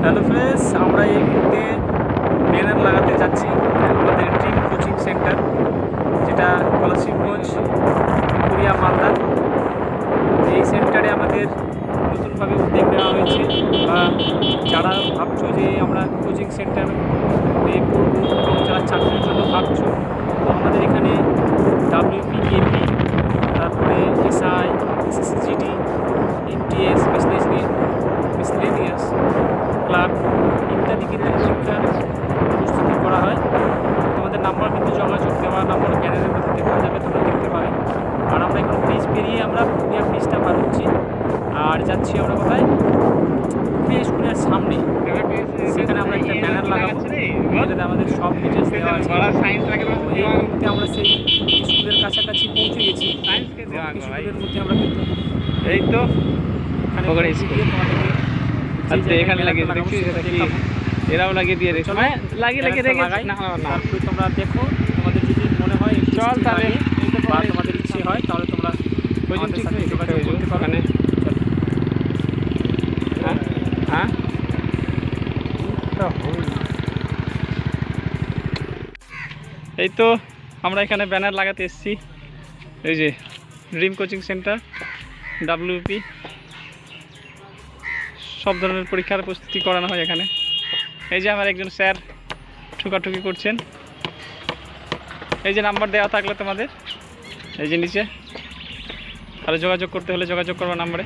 Hello friends, আমরা এই মুহূর্তে ব্যানার লাগাতে যাচ্ছি আমাদের ড্রিম কোচিং সেন্টার, যেটা কলাশিবগঞ্জ পুরিয়া মালদা। এই সেন্টারে আমাদের নতুনভাবে উদ্যোগ নেওয়া হয়েছে, বা যারা ভাবছো যে আমরা কোচিং সেন্টারে পড়বো এবং যারা চাকরির জন্য ভাবছো, তো আমাদের এখানে WP, AP, তারপরে SI, SSCGD, MTS, miscellaneous clerk ইত্যাদি কিন্তু পরীক্ষার প্রস্তুতি করা হয়। তোমাদের নাম্বার কিন্তু যোগাযোগ দেওয়া নাম্বার ব্যানারের মধ্যে দেখা যাবে, তোমরা দেখতে পাবে। আর আমরা এখন ব্রিজ পেরিয়ে আমরা পুরিয়া ব্রিজটা পার হচ্ছি, আর যাচ্ছি আমরা কোথায়, পুরিয়া স্কুলের সামনে। সেখানে আমরা একটা ব্যানার লাগাবো, যেটাতে আমাদের সব ডিটেলস দেওয়া আছে। এই মুহূর্তে আমরা সেই স্কুলের কাছাকাছি পৌঁছে গেছি। স্কুলের মধ্যে আমরা কিন্তু এই তো ওখানে তোমাদেরকে আচ্ছা এখানে লাগিয়ে দেখছি, এটা কি এরাও লাগিয়ে দিয়ে রেখেছে, মানে লাগিয়ে রেখেছে না না। তারপরে তোমরা দেখো, তোমাদের যদি মনে হয় চল তাহলে বা তোমাদের ইচ্ছে হয়, তাহলে তোমরা আমাদের সাথে যোগাযোগ করতে পারো। ওখানে হ্যাঁ এই তো আমরা এখানে ব্যানার লাগাতে এসেছি। এই যে ড্রিম কোচিং সেন্টার, WP, সব ধরনের পরীক্ষার প্রস্তুতি করানো হয় এখানে। এই যে আমার একজন স্যার ঠুকাঠুকি করছেন। এই যে নাম্বার দেওয়া থাকলে তোমাদের, এই যে নিচে, তাহলে যোগাযোগ করতে হলে যোগাযোগ করবো নাম্বারে।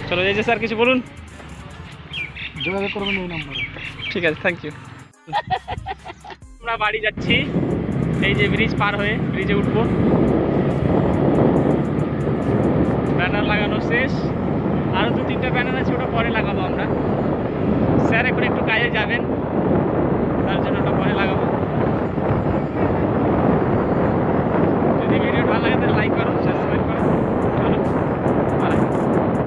চলো, এই যে স্যার কিছু বলুন। যোগাযোগ করবেন এই নম্বরে। ঠিক আছে, থ্যাংক ইউ। আমরা বাড়ি যাচ্ছি, এই যে ব্রিজ পার হয়ে ব্রিজে উঠবো। ব্যানার লাগানো শেষ, আরও 2-3টা ব্যানার আছে, ওটা পরে লাগাবো আমরা। স্যার এখন একটু কাজে যাবেন, তার জন্য ওটা পরে লাগাবো।